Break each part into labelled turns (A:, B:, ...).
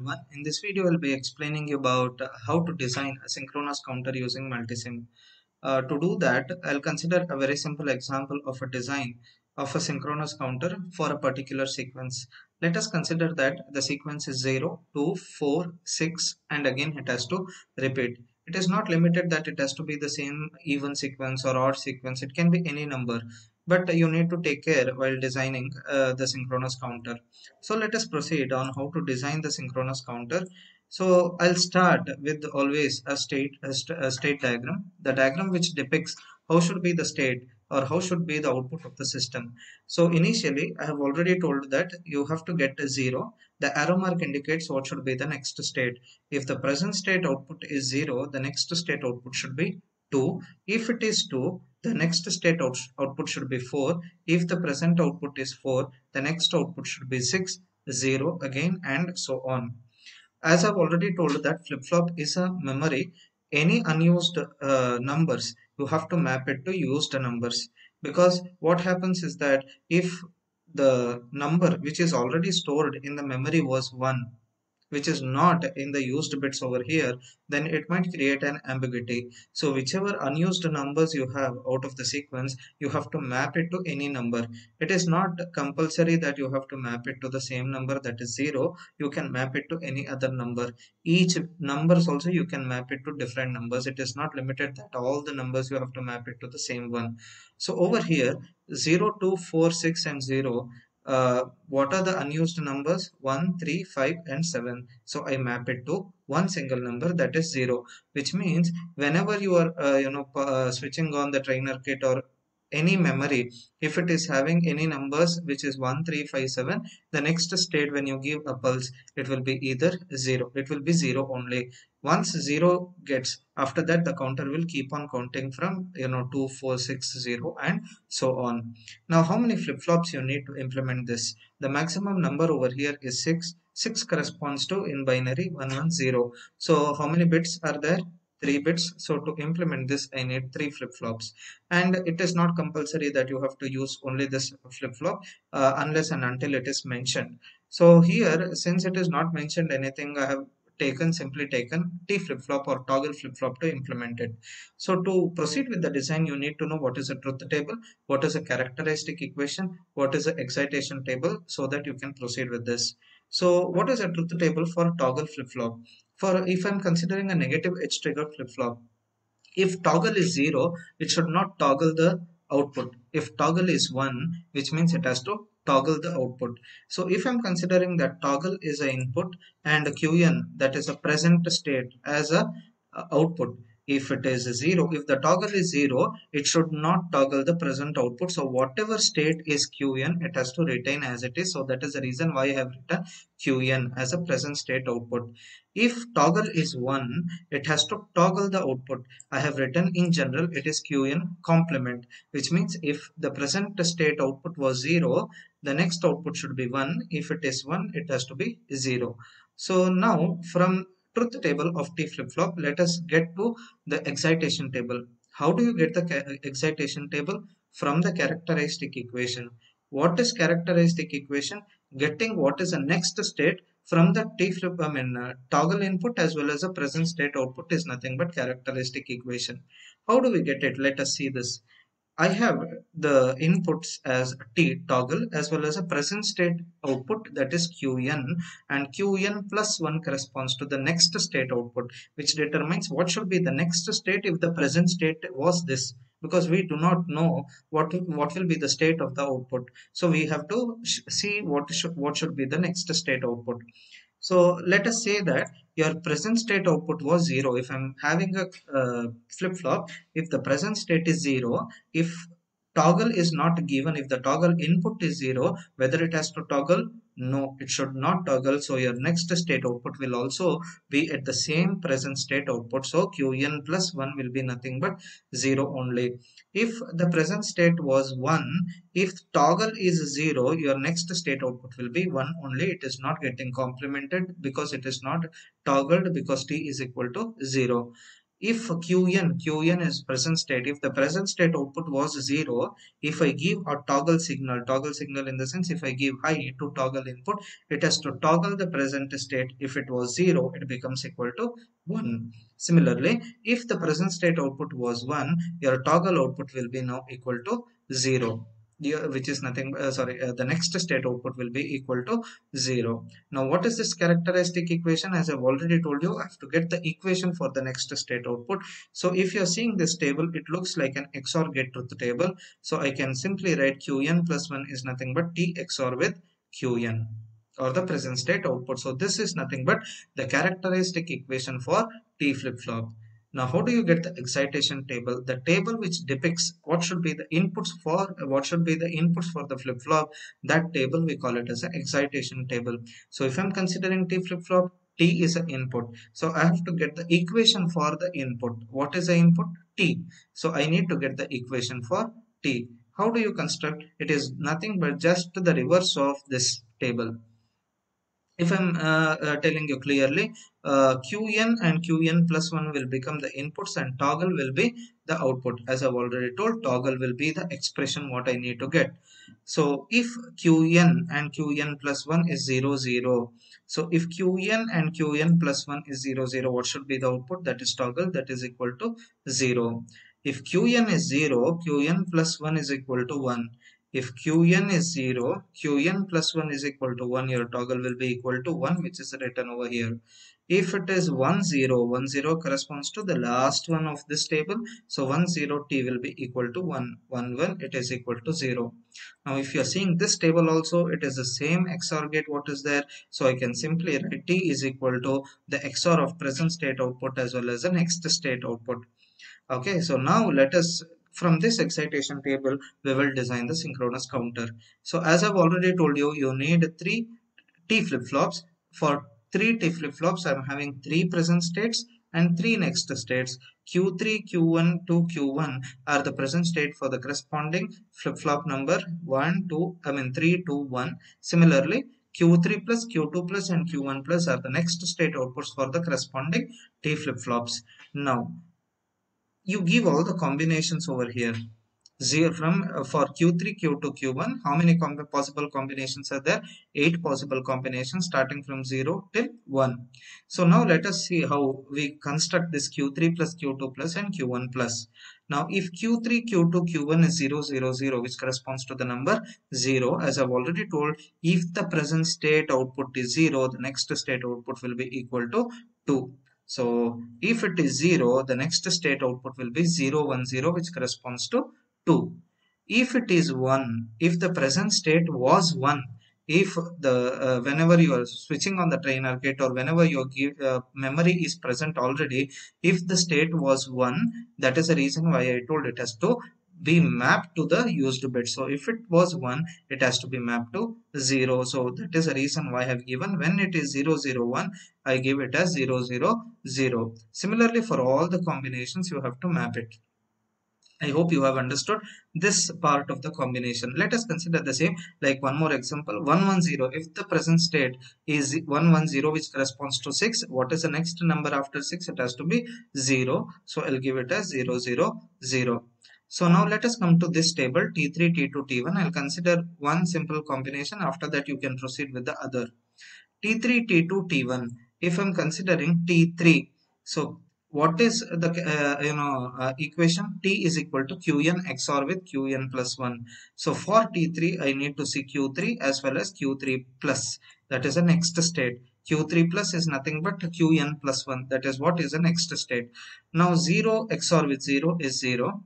A: everyone. In this video, I'll be explaining you about how to design a synchronous counter using multisim. To do that, I'll consider a very simple example of a design of a synchronous counter for a particular sequence. Let us consider that the sequence is 0, 2, 4, 6, and again it has to repeat. It is not limited that it has to be the same even sequence or odd sequence. It can be any number, but you need to take care while designing the synchronous counter. So let us proceed on how to design the synchronous counter. So I'll start with always a state diagram, the diagram which depicts how should be the state or how should be the output of the system. So initially I have already told that you have to get a 0. The arrow mark indicates what should be the next state. If the present state output is 0, the next state output should be 2. If it is 2, the next state output should be 4. If the present output is 4, the next output should be 6, 0 again, and so on. As I've already told that flip-flop is a memory. Any unused numbers, you have to map it to used numbers, because what happens is that if the number which is already stored in the memory was 1, which is not in the used bits over here, then it might create an ambiguity. So whichever unused numbers you have out of the sequence, you have to map it to any number. It is not compulsory that you have to map it to the same number, that is 0. You can map it to any other number. Each numbers also you can map it to different numbers. It is not limited that all the numbers you have to map it to the same one. So over here, 0, 2, 4, 6 and 0, what are the unused numbers? 1, 3, 5 and 7. So I map it to one single number, that is 0, which means whenever you are switching on the trainer kit or any memory, if it is having any numbers which is 1, 3, 5, 7, the next state when you give a pulse, it will be either 0, it will be 0 only. Once 0 gets, after that the counter will keep on counting from 2, 4, 6, 0 and so on. Now how many flip-flops you need to implement this? The maximum number over here is 6. 6 corresponds to in binary 110. So how many bits are there? 3 bits. So to implement this I need 3 flip-flops, and it is not compulsory that you have to use only this flip-flop unless and until it is mentioned. So here, since it is not mentioned anything, I have simply taken T flip-flop or toggle flip-flop to implement it. So to proceed with the design, you need to know what is a truth table, what is a characteristic equation, what is the excitation table, so that you can proceed with this. So what is a truth table for toggle flip-flop? For if I'm considering a negative edge trigger flip-flop, if toggle is 0, it should not toggle the output. If toggle is 1, which means it has to toggle the output. So if I'm considering that toggle is an input and qn, that is a present state, as a output, if it is 0, if the toggle is 0, it should not toggle the present output. So whatever state is qn, it has to retain as it is. So that is the reason why I have written qn as a present state output. If toggle is 1, it has to toggle the output. I have written in general it is qn complement, which means if the present state output was 0, the next output should be 1. If it is 1, it has to be 0. So now from truth table of T flip-flop, let us get to the excitation table. How do you get the excitation table? From the characteristic equation. What is characteristic equation? Getting what is the next state from the T flip, toggle input as well as the present state output is nothing but characteristic equation. How do we get it? Let us see this. I have the inputs as T toggle as well as a present state output, that is Qn, and Qn plus 1 corresponds to the next state output, which determines what should be the next state if the present state was this, because we do not know what will be the state of the output. So we have to see what should be the next state output. So let us say that your present state output was 0. If I'm having a flip-flop, if the present state is 0, if toggle is not given, if the toggle input is 0, whether it has to toggle? No, it should not toggle. So your next state output will also be at the same present state output. So Qn plus 1 will be nothing but 0 only. If the present state was 1, if toggle is 0, your next state output will be 1 only. It is not getting complemented because it is not toggled, because T is equal to 0. if qn is present state, if the present state output was 0, if I give a toggle signal in the sense, if I give high to toggle input, it has to toggle the present state. If it was 0, it becomes equal to 1. Similarly, if the present state output was 1, your toggle output will be now equal to 0. Which is nothing, the next state output will be equal to 0. Now, what is this characteristic equation? As I've already told you, I have to get the equation for the next state output. So if you're seeing this table, it looks like an XOR gate truth table. So I can simply write Qn plus 1 is nothing but T XOR with Qn, or the present state output. So this is nothing but the characteristic equation for T flip-flop. Now, how do you get the excitation table? The table which depicts what should be the inputs for the flip-flop, that table we call it as an excitation table. So if I'm considering T flip-flop, T is an input. So I have to get the equation for the input. What is the input? T. So I need to get the equation for T. How do you construct? It is nothing but just the reverse of this table. If I'm telling you clearly, Qn and Qn plus 1 will become the inputs and toggle will be the output. As I've already told, toggle will be the expression what I need to get. So if Qn and Qn plus 1 is 0, 0. So if Qn and Qn plus 1 is 0, 0, what should be the output? That is toggle, that is equal to 0. If Qn is 0, Qn plus 1 is equal to 1. If Qn is 0, Qn plus 1 is equal to 1, your toggle will be equal to 1, which is written over here. If it is 1, 0, 1, 0 corresponds to the last one of this table. So 1, 0, T will be equal to 1, 1, 1, it is equal to 0. Now if you are seeing this table also, it is the same XOR gate what is there. So I can simply write T is equal to the XOR of present state output as well as the next state output. Okay, so now let us, from this excitation table, we will design the synchronous counter. So as I've already told you, you need 3 T flip-flops. For 3 T flip-flops, I'm having 3 present states and 3 next states. Q3, Q1 to Q1 are the present state for the corresponding flip-flop number 3, 2, 1. Similarly, Q3 plus, Q2 plus and Q1 plus are the next state outputs for the corresponding T flip-flops. Now, you give all the combinations over here. For Q3, Q2, Q1, how many possible combinations are there? 8 possible combinations starting from 0 till 1. So now let us see how we construct this Q3 plus, Q2 plus and Q1 plus. Now if Q3, Q2, Q1 is 0, 0, 0, which corresponds to the number 0, as I've already told, if the present state output is 0, the next state output will be equal to 2. So if it is 0, the next state output will be 0, 1, 0, which corresponds to 2. If it is 1, if the present state was 1, if the whenever you are switching on the trainer gate or whenever your memory is present already, if the state was 1, that is the reason why I told it has to be mapped to the used bit. So if it was 1, it has to be mapped to 0. So that is the reason why I have given, when it is 0, 0, 1, I give it as 0, 0, 0. Similarly, for all the combinations, you have to map it. I hope you have understood this part of the combination. Let us consider the same, like one more example, 110. If the present state is 110, which corresponds to 6, what is the next number after 6? It has to be 0. So I'll give it as 0, 0, 0. So now let us come to this table, T3, T2, T1. I'll consider one simple combination. After that, you can proceed with the other. T3, T2, T1. If I'm considering T3, so what is the equation? T is equal to Qn XOR with Qn plus 1. So for T3, I need to see Q3 as well as Q3 plus. That is the next state. Q3 plus is nothing but Qn plus 1. That is what is the next state. Now 0 XOR with 0 is 0.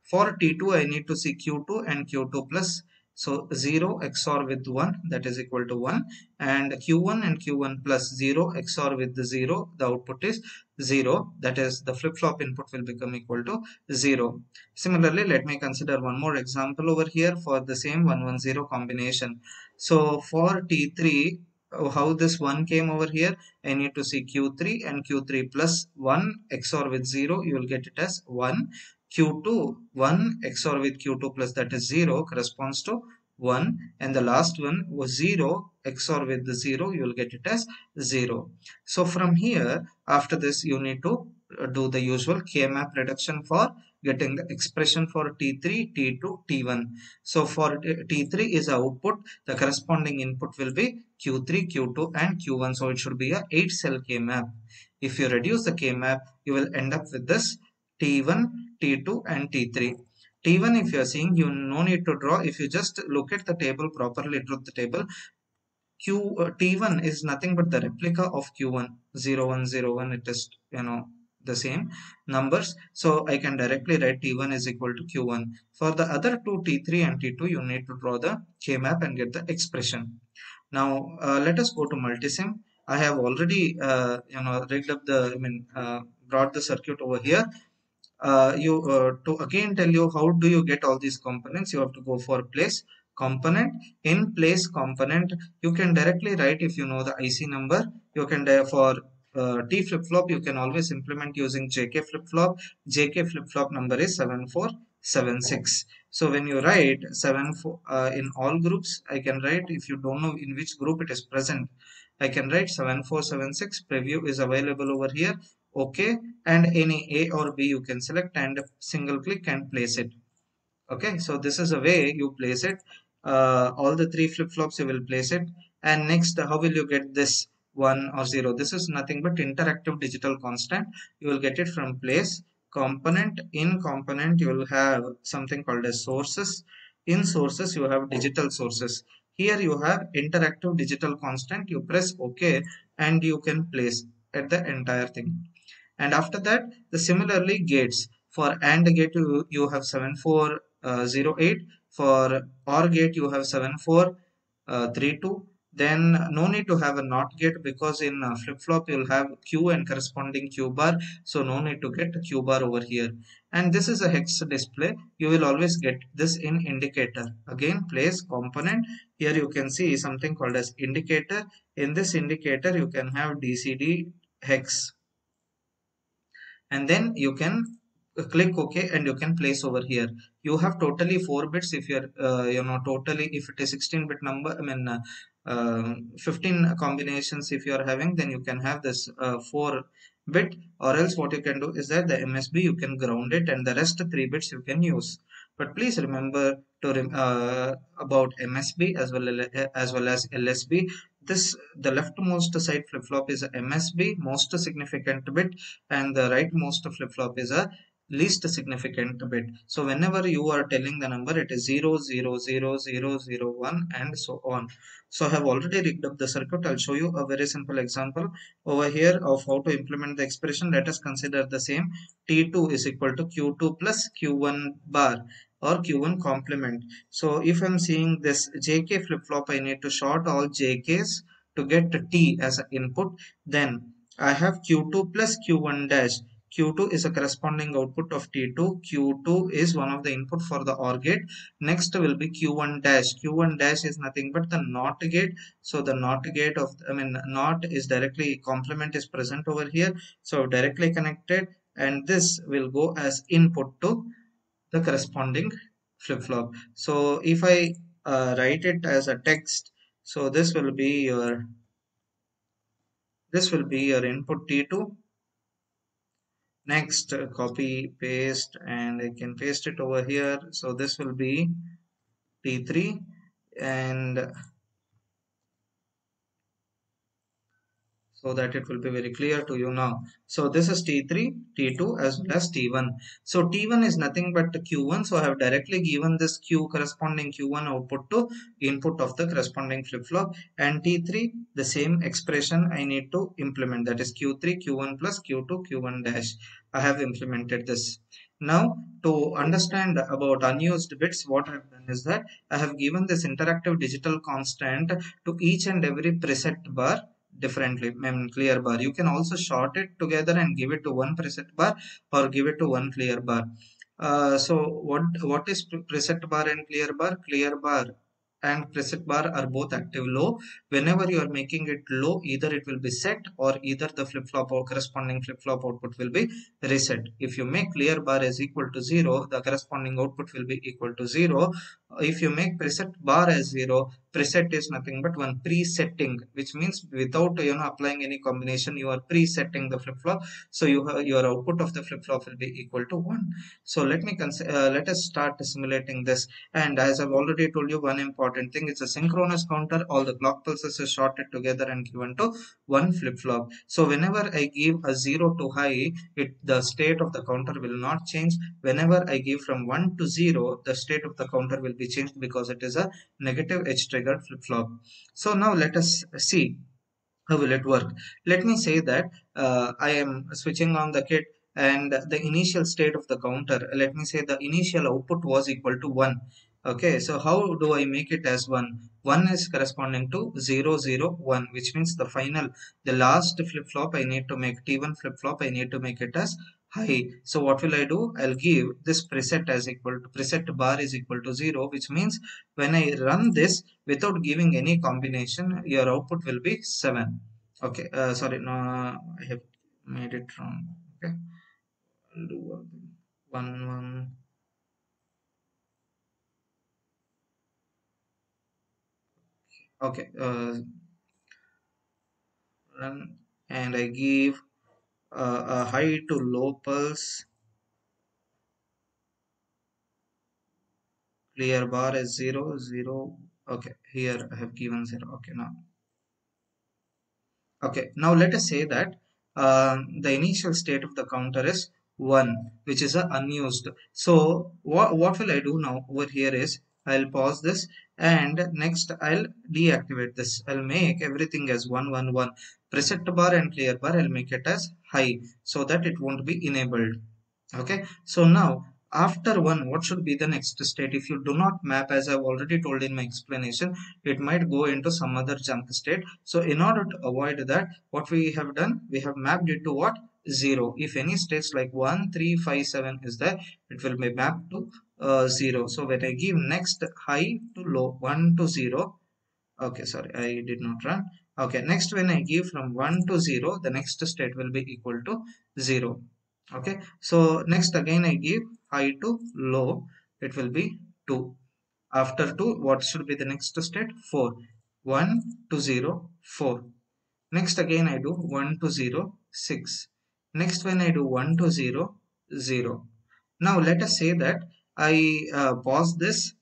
A: For T2, I need to see Q2 and Q2 plus. So 0 XOR with 1, that is equal to 1, and Q1 and Q1 plus 0 XOR with the 0, the output is 0, that is the flip-flop input will become equal to 0. Similarly, let me consider one more example over here for the same 110 combination. So for T3, how this 1 came over here, I need to see Q3 and Q3 plus 1 XOR with 0, you will get it as 1. Q2, 1 XOR with Q2 plus, that is 0, corresponds to 1, and the last one was 0 XOR with the 0, you will get it as 0. So from here, after this, you need to do the usual K-map reduction for getting the expression for T3, T2, T1. So for T3 is output, the corresponding input will be Q3, Q2 and Q1. So it should be a 8 cell K-map. If you reduce the K-map, you will end up with this T1, T2 and T3. T1, if you are seeing, you no need to draw. If you just look at the table properly, draw the table. T1 is nothing but the replica of Q1, 0, 1, 0, 1. It is, the same numbers. So I can directly write T1 is equal to Q1. For the other two, T3 and T2, you need to draw the K-map and get the expression. Now, let us go to multisim. I have already, rigged up brought the circuit over here. To again tell you how do you get all these components, you have to go for place component. In place component, you can directly write, if you know the IC number, you can for T flip-flop you can always implement using JK flip-flop. JK flip-flop number is 7476. So when you write 74 in all groups, I can write, if you don't know in which group it is present, I can write 7476. Preview is available over here. Okay, and any A or B you can select and single click and place it. Okay, so this is a way you place it. All the three flip-flops you will place it. And next, how will you get this 1 or 0? This is nothing but interactive digital constant. You will get it from place component. In component you will have something called as sources. In sources you have digital sources. Here you have interactive digital constant. You press OK and you can place at the entire thing. And after that, the similarly gates. For AND gate you have 7408. For OR gate you have 7432. Then no need to have a NOT gate, because in flip-flop you'll have Q and corresponding Q bar, so no need to get Q bar over here. And this is a hex display. You will always get this in indicator. Again, place component. Here you can see something called as indicator. In this indicator you can have DCD hex, and then you can click OK and you can place over here. You have totally 4 bits. If you're totally, if it is 16-bit number, 15 combinations if you are having, then you can have this 4 bit, or else what you can do is that the MSB you can ground it and the rest 3 bits you can use. But please remember to about MSB as well as LSB. The leftmost side flip-flop is a MSB, most significant bit, and the rightmost flip-flop is a least significant bit. So whenever you are telling the number, it is 0, 0, 0, 0, 0, 1 and so on. So I have already rigged up the circuit. I'll show you a very simple example over here of how to implement the expression. Let us consider the same. T2 is equal to Q2 plus Q1 bar or Q1 complement. So if I'm seeing this JK flip-flop, I need to short all JKs to get T as an input. Then I have Q2 plus Q1 dash. Q2 is a corresponding output of T2. Q2 is one of the input for the OR gate. Next will be Q1 dash. Q1 dash is nothing but the NOT gate. So the NOT gate of, NOT is directly, complement is present over here. So directly connected, and this will go as input to the corresponding flip-flop. So if I write it as a text, so this will be your input T2. Next, copy paste, and I can paste it over here. So this will be T3, and so that it will be very clear to you now. So this is T3, T2 as well as T1. So T1 is nothing but Q1. So I have directly given this Q corresponding Q1 output to input of the corresponding flip-flop, and T3 the same expression I need to implement, that is Q3 Q1 plus Q2 Q1 dash. I have implemented this. Now to understand about unused bits, what I have done is that I have given this interactive digital constant to each and every preset bar differently. Clear bar, you can also short it together and give it to one preset bar or give it to one clear bar. So what is preset bar and clear bar? Clear bar and preset bar are both active low. Whenever you are making it low, either it will be set or either the flip-flop or corresponding flip-flop output will be reset. If you make clear bar as equal to 0, the corresponding output will be equal to 0. If you make preset bar as 0, preset is nothing but one presetting, which means without applying any combination, you are presetting the flip-flop. So your output of the flip-flop will be equal to 1. So let us start simulating this. And as I've already told you, one important thing, it's a synchronous counter. All the clock pulses are shorted together and given to one flip-flop. So whenever I give a 0 to high, the state of the counter will not change. Whenever I give from 1 to 0, the state of the counter will be changed because it is a negative edge triggered flip-flop. So now let us see how will it work. Let me say that I am switching on the kit, and the initial state of the counter, let me say the initial output was equal to 1. Okay, so how do I make it as 1? 1 is corresponding to 0 0 1, which means the last flip-flop I need to make, T1 flip-flop, I need to make it as high. So what will I do? I'll give this preset as equal to, preset bar is equal to 0, which means when I run this without giving any combination, your output will be 7. Okay, sorry, no, I have made it wrong. Okay, I'll do one. Okay, run, and I give a high to low pulse, clear bar as 0 0. Okay, here I have given 0. Okay, now. Okay, now let us say that the initial state of the counter is 1, which is unused. So what will I do now over here is I'll pause this, and next I'll deactivate this. I'll make everything as 1 1 1. Preset bar and clear bar, I'll make it as high so that it won't be enabled. Okay, so now after 1, what should be the next state? If you do not map, as I've already told in my explanation, it might go into some other junk state. So in order to avoid that, what we have done, we have mapped it to what? 0. If any states like 1 3 5 7 is there, it will be mapped to 0. So when I give next high to low, 1 to 0. Okay, sorry, I did not run. Okay, next when I give from 1 to 0, the next state will be equal to 0. Okay, so next again I give high to low, it will be 2. After 2, what should be the next state? 4. 1 to 0, 4. Next again I do 1 to 0, 6. Next when I do 1 to 0, 0. Now let us say that I pause this.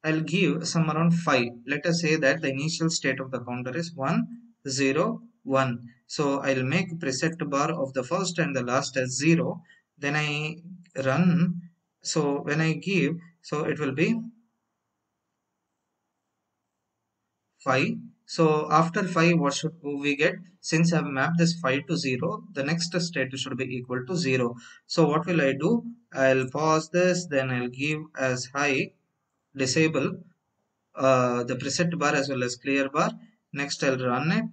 A: I'll give some around 5. Let us say that the initial state of the counter is 1 0 1. So I'll make preset bar of the first and the last as 0. Then I run. So when I give, so it will be 5. So after 5, what should we get? Since I've mapped this 5 to 0, the next state should be equal to 0. So what will I do? I'll pause this, then I'll give as high, disable the preset bar as well as clear bar. Next I'll run it.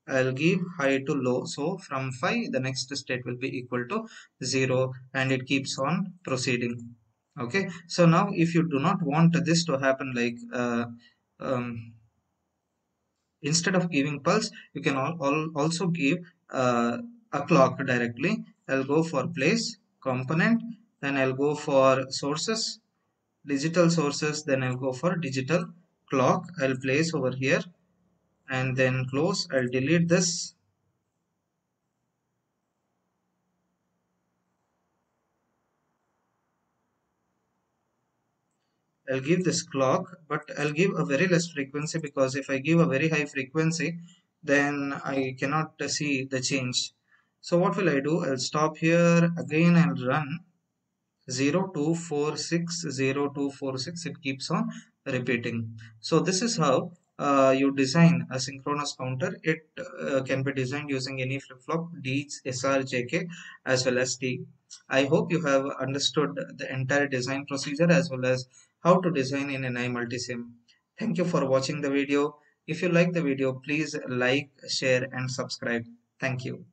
A: I'll give high to low. So from 5, the next state will be equal to 0, and it keeps on proceeding. Okay, so now if you do not want this to happen, like um, instead of giving pulse, you can also give a clock directly. I'll go for place component, then I'll go for sources, digital sources, then I'll go for digital clock. I'll place over here and then close. I'll delete this. I'll give this clock, but I'll give a very less frequency, because if I give a very high frequency, then I cannot see the change. So what will I do? I'll stop here. Again I'll run 0246 0246. It keeps on repeating. So this is how you design a synchronous counter. It can be designed using any flip-flop, Deeds, SR, JK, as well as T. I hope you have understood the entire design procedure as well as how to design in an iMultiSim. Thank you for watching the video. If you like the video, please like, share and subscribe. Thank you.